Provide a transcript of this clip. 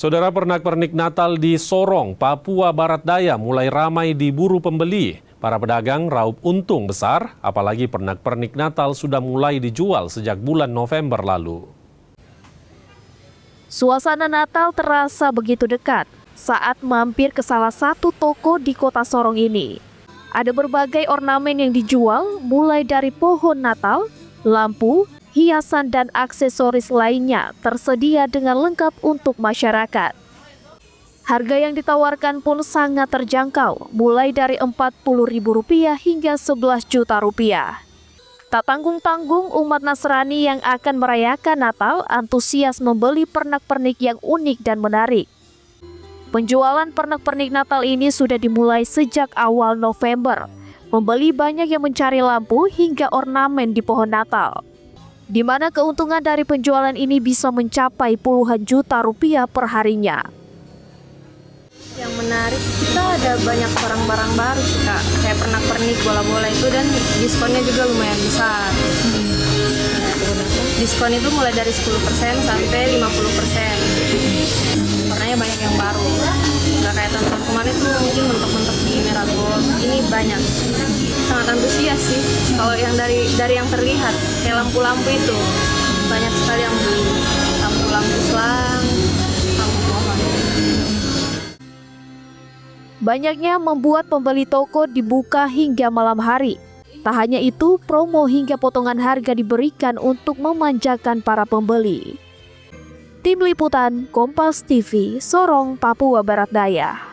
Saudara, pernak-pernik Natal di Sorong, Papua Barat Daya mulai ramai diburu pembeli. Para pedagang raup untung besar, apalagi pernak-pernik Natal sudah mulai dijual sejak bulan November lalu. Suasana Natal terasa begitu dekat saat mampir ke salah satu toko di kota Sorong ini. Ada berbagai ornamen yang dijual, mulai dari pohon Natal, lampu, hiasan dan aksesoris lainnya tersedia dengan lengkap untuk masyarakat. Harga yang ditawarkan pun sangat terjangkau, mulai dari Rp40.000 hingga Rp11 juta. Tak tanggung-tanggung, umat Nasrani yang akan merayakan Natal antusias membeli pernak-pernik yang unik dan menarik. Penjualan pernak-pernik Natal ini sudah dimulai sejak awal November. Pembeli banyak yang mencari lampu hingga ornamen di pohon Natal, di mana keuntungan dari penjualan ini bisa mencapai puluhan juta rupiah per harinya. Yang menarik, kita ada banyak barang-barang baru sih Kak, kayak pernak-pernik, bola-bola itu, dan diskonnya juga lumayan besar. Diskon itu mulai dari 10% sampai 50%. Warnanya banyak yang baru. Nggak kayak tahun kemarin tuh mungkin mentok-mentok di merah gold. Ini banyak. Sangat antusias sih. Kalau yang dari yang terlihat, kayak lampu-lampu itu banyak sekali yang beli. Lampu-lampu selang, lampu pohon. Banyaknya membuat pembeli toko dibuka hingga malam hari. Tak hanya itu, promo hingga potongan harga diberikan untuk memanjakan para pembeli. Tim Liputan Kompas TV, Sorong, Papua Barat Daya.